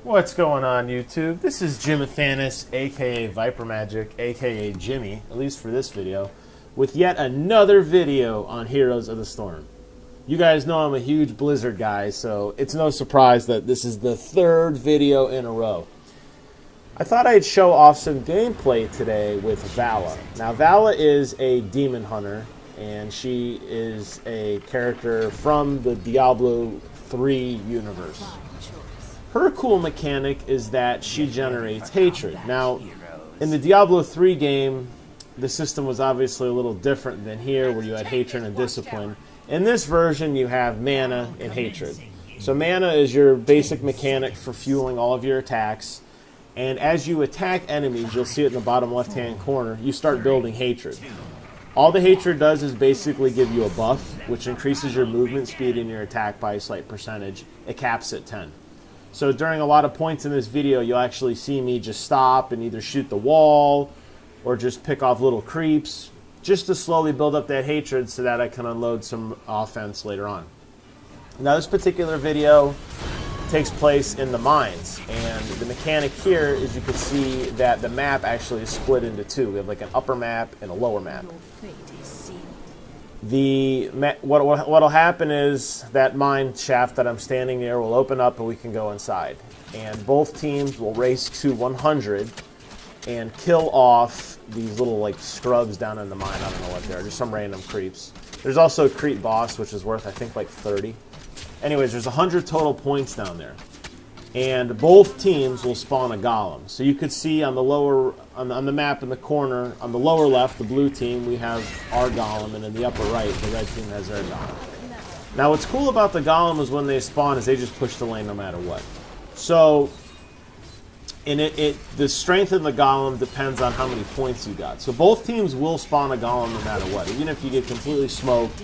What's going on, YouTube? This is Jimathanis, aka vypermajik, aka Jimmy, at least for this video, with yet another video on Heroes of the Storm. You guys know I'm a huge Blizzard guy, so it's no surprise that this is the third video in a row. I thought I'd show off some gameplay today with Valla. Now, Valla is a demon hunter, and she is a character from the Diablo 3 universe. Her cool mechanic is that she generates hatred. Now, in the Diablo 3 game, the system was obviously a little different than here, where you had hatred and discipline. In this version, you have mana and hatred. So mana is your basic mechanic for fueling all of your attacks. And as you attack enemies, you'll see it in the bottom left-hand corner, you start building hatred. All the hatred does is basically give you a buff, which increases your movement speed and your attack by a slight percentage. It caps at 10. So during a lot of points in this video, you'll actually see me just stop and either shoot the wall or just pick off little creeps, just to slowly build up that hatred so that I can unload some offense later on. Now, this particular video takes place in the mines, and the mechanic here is you can see that the map actually is split into two. We have like an upper map and a lower map. What'll happen is that mine shaft that I'm standing near will open up and we can go inside. And both teams will race to 100 and kill off these little like scrubs down in the mine. I don't know what they are, just some random creeps. There's also a creep boss, which is worth I think like 30. Anyways, there's 100 total points down there. And both teams will spawn a golem. So you could see on the lower, on the map in the corner, on the lower left, the blue team, we have our golem, and in the upper right, the red team has their golem. Now, what's cool about the golem is when they spawn is they just push the lane no matter what. So, the strength of the golem depends on how many points you got. So both teams will spawn a golem no matter what. Even if you get completely smoked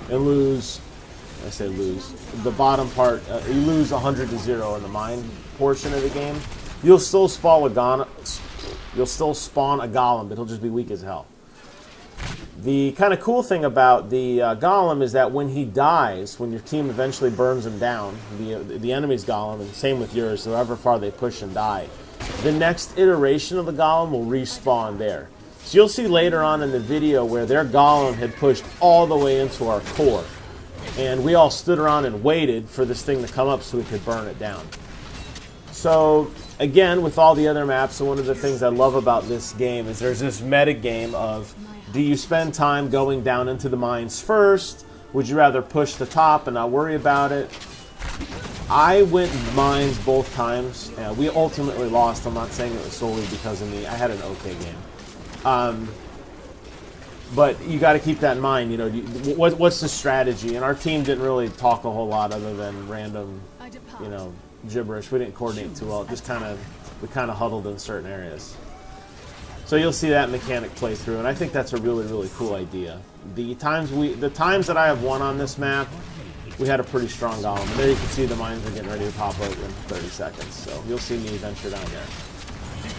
and lose, I say lose, the bottom part, you lose 100 to 0 in the mine portion of the game, you'll still spawn a golem, but he'll just be weak as hell. The kind of cool thing about the golem is that when he dies, when your team eventually burns him down, the enemy's golem, and same with yours, however far they push and die, the next iteration of the golem will respawn there. So you'll see later on in the video where their golem had pushed all the way into our core. And we all stood around and waited for this thing to come up so we could burn it down. So, again, with all the other maps, and one of the things I love about this game is there's this meta game of, do you spend time going down into the mines first? Would you rather push the top and not worry about it? I went mines both times. We ultimately lost. I'm not saying it was solely because of me. I had an okay game. But you got to keep that in mind. You know, what's the strategy? And our team didn't really talk a whole lot other than random, you know, gibberish. We didn't coordinate too well. Just we kind of huddled in certain areas. So you'll see that mechanic play through, and I think that's a really, really cool idea. The times that I have won on this map, we had a pretty strong golem. And there you can see the mines are getting ready to pop open in 30 seconds. So you'll see me venture down there.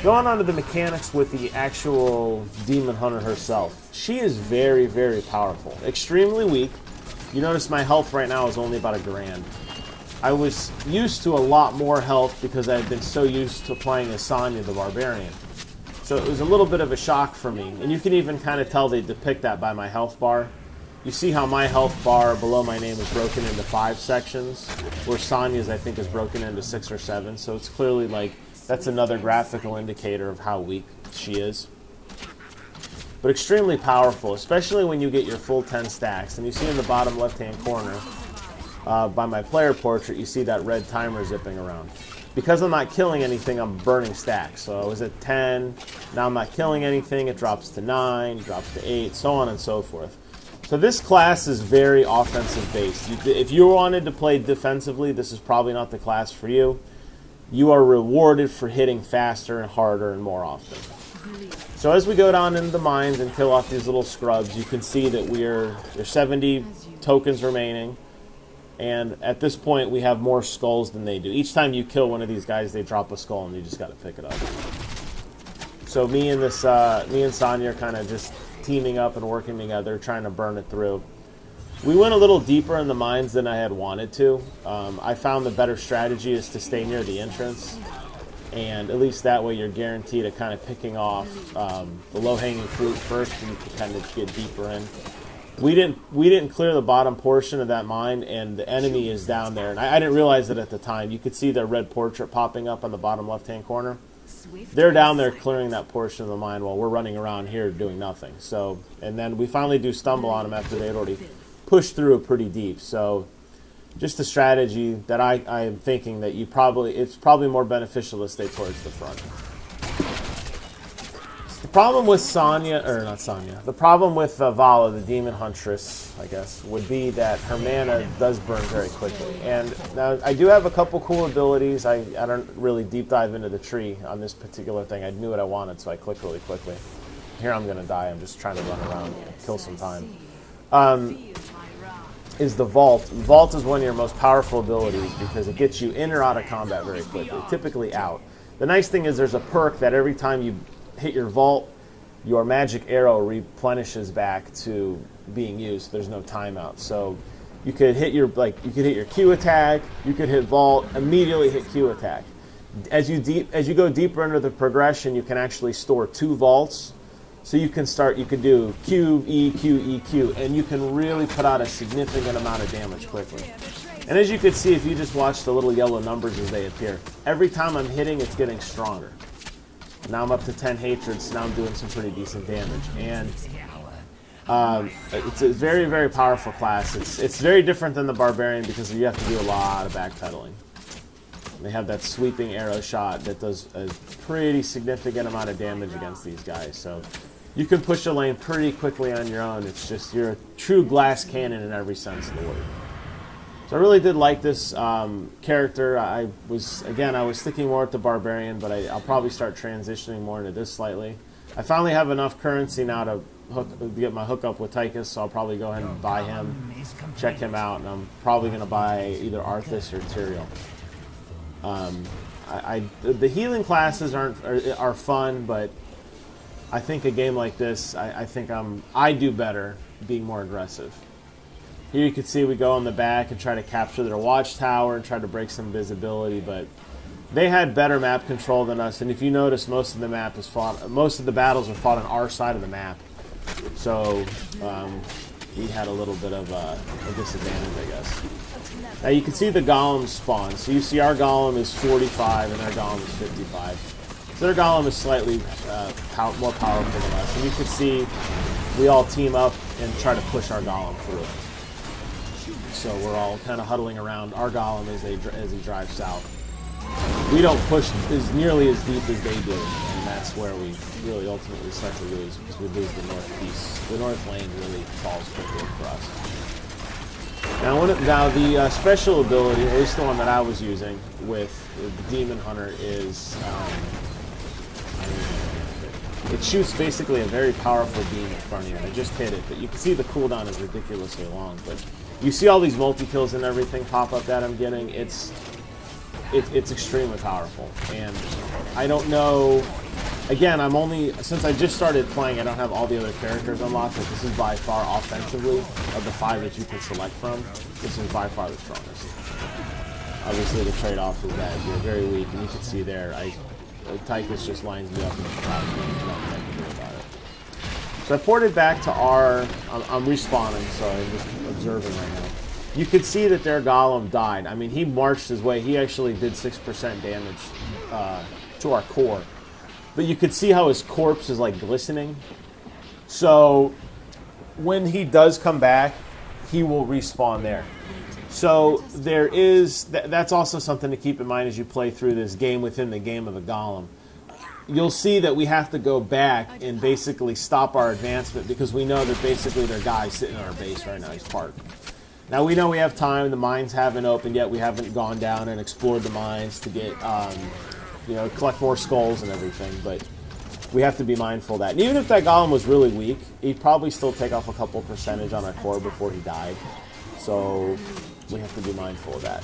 Going on to the mechanics with the actual Demon Hunter herself. She is very, very powerful. Extremely weak. You notice my health right now is only about 1 grand. I was used to a lot more health because I had been so used to playing as Sonya the Barbarian. So it was a little bit of a shock for me. And you can even kind of tell they depict that by my health bar. You see how my health bar below my name is broken into 5 sections, where Sonya's, I think, is broken into 6 or 7. So it's clearly like, that's another graphical indicator of how weak she is. But extremely powerful, especially when you get your full 10 stacks. And you see in the bottom left-hand corner, by my player portrait, you see that red timer zipping around. Because I'm not killing anything, I'm burning stacks. So I was at 10, now I'm not killing anything, it drops to 9, drops to 8, so on and so forth. So this class is very offensive based. If you wanted to play defensively, this is probably not the class for you. You are rewarded for hitting faster and harder and more often. So as we go down into the mines and kill off these little scrubs, you can see that there's 70 tokens remaining. And at this point, we have more skulls than they do. Each time you kill one of these guys, they drop a skull, and you just got to pick it up. So me and Sonya are kind of just teaming up and working together, trying to burn it through. We went a little deeper in the mines than I had wanted to. I found the better strategy is to stay near the entrance, and at least that way you're guaranteed at kind of picking off the low-hanging fruit first, and you can kind of get deeper in. We didn't clear the bottom portion of that mine, and the enemy is down there. And I didn't realize it at the time. You could see their red portrait popping up on the bottom left-hand corner. They're down there clearing that portion of the mine while we're running around here doing nothing. So, and then we finally do stumble on them after they'd already pushed through pretty deep. So, just a strategy that I am thinking that it's probably more beneficial to stay towards the front. The problem with the problem with Valla, the Demon Huntress, I guess, would be that her mana does burn very quickly. And now I do have a couple cool abilities. I don't really deep dive into the tree on this particular thing. I knew what I wanted, so I clicked really quickly. Here I'm going to die. I'm just trying to run around and kill some time. Is the Vault. Vault is one of your most powerful abilities because it gets you in or out of combat very quickly, typically out. The nice thing is there's a perk that every time you hit your Vault, your magic arrow replenishes back to being used. There's no timeout. So you could hit your Q attack, you could hit Vault, immediately hit Q attack. As you go deeper into the progression, you can actually store 2 Vaults. So you could do Q, E, Q, E, Q, and you can really put out a significant amount of damage quickly. And as you can see, if you just watch the little yellow numbers as they appear, every time I'm hitting, it's getting stronger. Now I'm up to 10 hatreds, so now I'm doing some pretty decent damage. And it's a very, very powerful class. It's very different than the Barbarian because you have to do a lot of backpedaling. They have that sweeping arrow shot that does a pretty significant amount of damage against these guys. So you can push a lane pretty quickly on your own. It's just you're a true glass cannon in every sense of the word. So I really did like this character. I was sticking more with the Barbarian, but I'll probably start transitioning more into this slightly. I finally have enough currency now to get my hookup with Tychus, so I'll probably go ahead and buy him, check him out, and I'm probably going to buy either Arthas or Tyrael. The healing classes are fun, but I think a game like this, I think I do better being more aggressive. Here you can see we go in the back and try to capture their watchtower and try to break some visibility, but they had better map control than us. And if you notice, most of the battles are fought on our side of the map. So we had a little bit of a disadvantage, I guess. Now you can see the golems spawn. So you see our golem is 45 and their golem is 55. So their golem is slightly more powerful than us. And you can see we all team up and try to push our golem through. So we're all kind of huddling around our golem as he drives south. We don't push as nearly as deep as they do, and that's where we really ultimately start to lose, because we lose the north piece. The north lane really falls quickly for us. Now the special ability, at least the one that I was using with the Demon Hunter, is it shoots basically a very powerful beam in front of you. I just hit it, but you can see the cooldown is ridiculously long. But you see all these multi-kills and everything pop up that I'm getting. It's extremely powerful, and I don't know. Again, since I just started playing, I don't have all the other characters unlocked, but this is by far offensively, of the 5 that you can select from, this is by far the strongest. Obviously the trade-off is that you're very weak, and you can see there, Tychus just lines me up and surprised me, and nothing I can do about it. So I ported back to I'm respawning, so I'm just observing right now. You could see that their golem died. I mean, he marched his way. He actually did 6% damage to our core. But you could see how his corpse is like glistening. So when he does come back, he will respawn there. So that's also something to keep in mind as you play through this game within the game of the golem. You'll see that we have to go back and basically stop our advancement because we know that basically their guy's sitting on our base right now. He's parked. Now we know we have time. The mines haven't opened yet. We haven't gone down and explored the mines to get, collect more skulls and everything. But we have to be mindful of that. And even if that golem was really weak, he'd probably still take off a couple percentage on our core before he died. So we have to be mindful of that.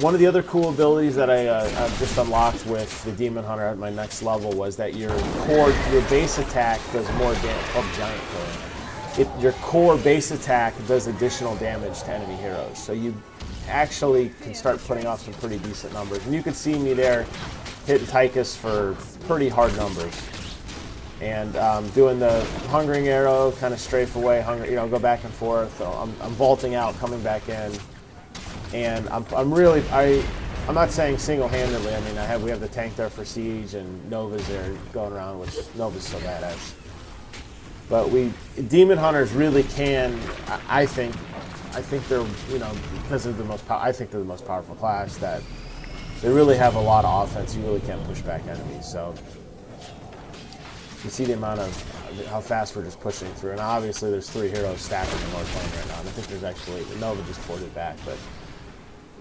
One of the other cool abilities that I just unlocked with the Demon Hunter at my next level was that your base attack does more damage, called Giant Killer. your core base attack does additional damage to enemy heroes. So you actually can start putting off some pretty decent numbers. And you could see me there hitting Tychus for pretty hard numbers. And doing the hungering arrow, kind of strafe away, go back and forth. So I'm vaulting out, coming back in. And I'm not saying single-handedly. I mean, we have the tank there for siege, and Nova's there going around, which Nova's so badass. But Demon Hunters really can. I think they're because of I think they're the most powerful class. That they really have a lot of offense. You really can't push back enemies. So you see the amount of how fast we're just pushing through. And obviously, there's 3 heroes stacked in the north lane right now. And I think there's actually Nova just ported back, but.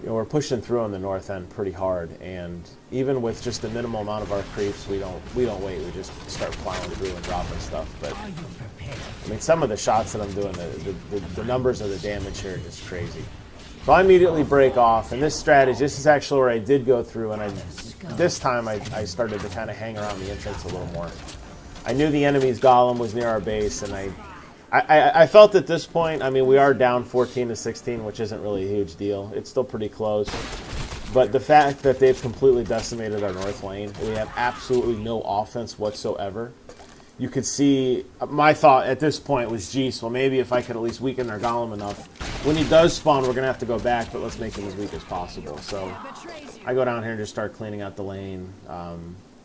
We're pushing through on the north end pretty hard, and even with just a minimal amount of our creeps, we don't wait. We just start plowing through and dropping stuff. But I mean, some of the shots that I'm doing, the numbers of the damage here are just crazy. So I immediately break off, and this strategy, this is actually where I did go through, and this time I started to kind of hang around the entrance a little more. I knew the enemy's golem was near our base, and I felt at this point, I mean, we are down 14-16, which isn't really a huge deal. It's still pretty close. But the fact that they've completely decimated our north lane, we have absolutely no offense whatsoever. You could see, my thought at this point was, geez, well, maybe if I could at least weaken their golem enough. When he does spawn, we're going to have to go back, but let's make him as weak as possible. So I go down here and just start cleaning out the lane. I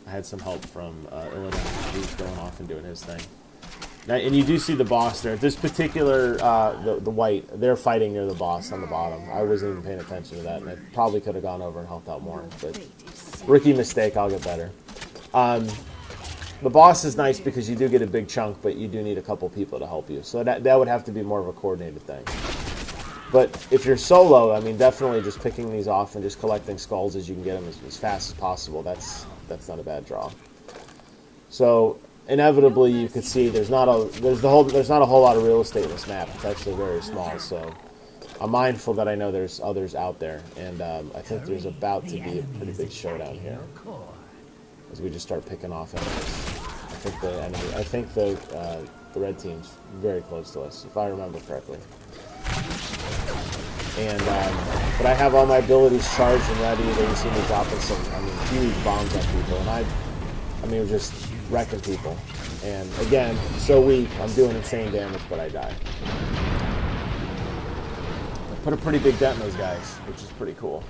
had some help from Illidan, who's going off and doing his thing. Now, and you do see the boss there. This particular, the white, they're fighting near the boss on the bottom. I wasn't even paying attention to that, and I probably could have gone over and helped out more. But rookie mistake, I'll get better. The boss is nice because you do get a big chunk, but you do need a couple people to help you. So that would have to be more of a coordinated thing. But if you're solo, I mean, definitely just picking these off and just collecting skulls as you can get them as fast as possible. That's not a bad draw. So inevitably, you could see there's not a whole lot of real estate in this map. It's actually very small, so I'm mindful that I know there's others out there, and I think there's about to be a pretty big showdown here as we just start picking off enemies. I think the red team's very close to us, if I remember correctly. And but I have all my abilities charged and ready. They just see me dropping some, huge bombs at people, and we're just wrecking people. And again, so weak, I'm doing insane damage, but I die. I put a pretty big dent in those guys, which is pretty cool.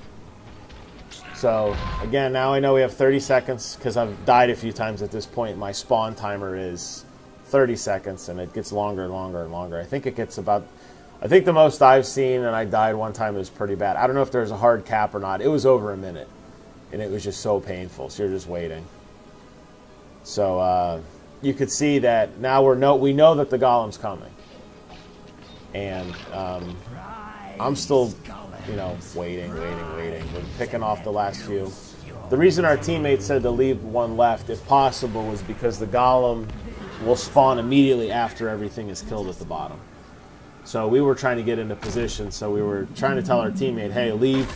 So again, now I know we have 30 seconds because I've died a few times at this point. My spawn timer is 30 seconds, and it gets longer and longer and longer. I think the most I've seen, and I died one time, it was pretty bad. I don't know if there's a hard cap or not. It was over a minute, and it was just so painful. So you're just waiting. So you could see that now we know that the golem's coming, and I'm still, waiting. We're picking off the last few. The reason our teammates said to leave one left, if possible, was because the golem will spawn immediately after everything is killed at the bottom. So we were trying to get into position. So we were trying to tell our teammate, hey, leave.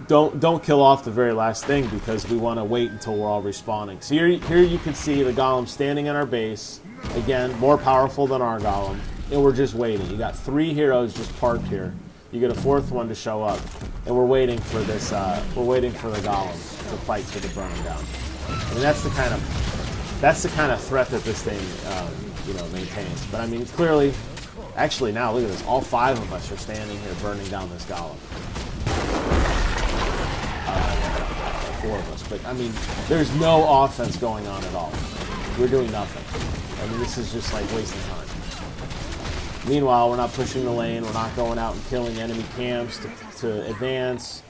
Don't kill off the very last thing because we want to wait until we're all respawning. So here you can see the golem standing in our base. Again, more powerful than our golem. And we're just waiting. You got 3 heroes just parked here. You get a 4th one to show up. And we're waiting for this, we're waiting for the golem to fight for the burning down. And that's the kind of threat that this thing, maintains. But I mean, clearly, actually now, look at this. All 5 of us are standing here burning down this golem. 4 of us, but I mean, there's no offense going on at all. We're doing nothing. I mean, this is just like wasting time. Meanwhile, we're not pushing the lane. We're not going out and killing enemy camps to advance.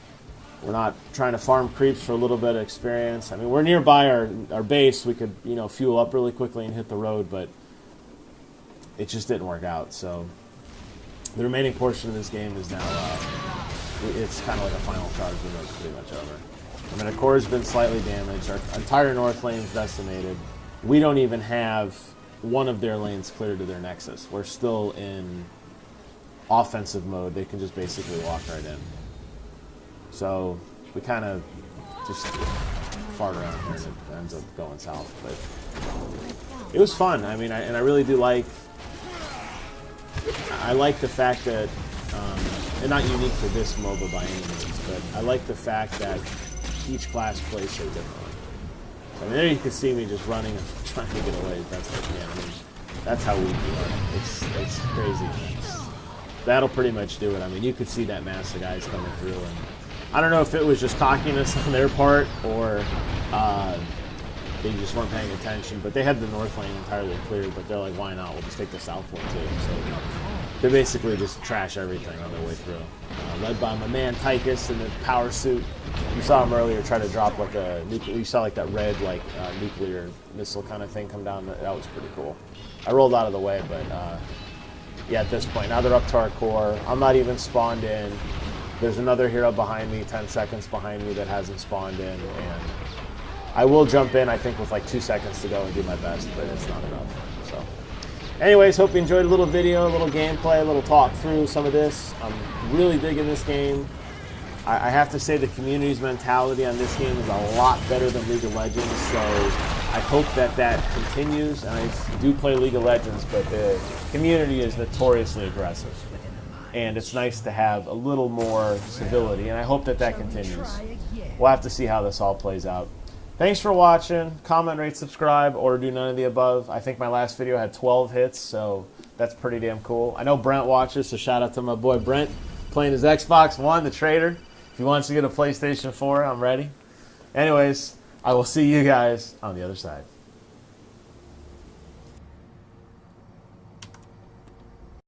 We're not trying to farm creeps for a little bit of experience. I mean, we're nearby our base. We could, fuel up really quickly and hit the road, but it just didn't work out. So the remaining portion of this game is now, it's kind of like a final charge, but it's pretty much over. I mean, our core has been slightly damaged. Our entire north lane is decimated. We don't even have one of their lanes clear to their nexus. We're still in offensive mode. They can just basically walk right in. So we kind of just fart around here and it ends up going south. But it was fun. I mean, I really do like I like the fact that, and not unique to this MOBA by any means, but I like the fact that each class plays so differently. So, I mean, there you can see me just running and trying to get away as best I can. I mean, that's how weak we are. It's crazy. That'll pretty much do it. I mean, you could see that mass of guys coming through, and I don't know if it was just cockiness on their part or they just weren't paying attention, but they had the north lane entirely cleared, but they're like, why not? We'll just take the south one too. So they basically just trash everything on their way through. Led by my man Tychus in the power suit. You saw him earlier try to drop like a nuclear, you saw like that red like nuclear missile kind of thing come down. That was pretty cool. I rolled out of the way, but yeah, at this point, now they're up to our core. I'm not even spawned in. There's another hero behind me, 10 seconds behind me that hasn't spawned in, and I will jump in, I think, with like 2 seconds to go and do my best, but it's not enough. So, anyways, hope you enjoyed a little video, a little gameplay, a little talk through some of this. I'm really digging this game. I have to say the community's mentality on this game is a lot better than League of Legends, so I hope that that continues. And I do play League of Legends, but the community is notoriously aggressive. And it's nice to have a little more civility, and I hope that that continues. We'll have to see how this all plays out. Thanks for watching. Comment, rate, subscribe, or do none of the above. I think my last video had 12 hits, so that's pretty damn cool. I know Brent watches, so shout out to my boy Brent playing his Xbox One, the trader. If he wants to get a PlayStation 4, I'm ready. Anyways, I will see you guys on the other side.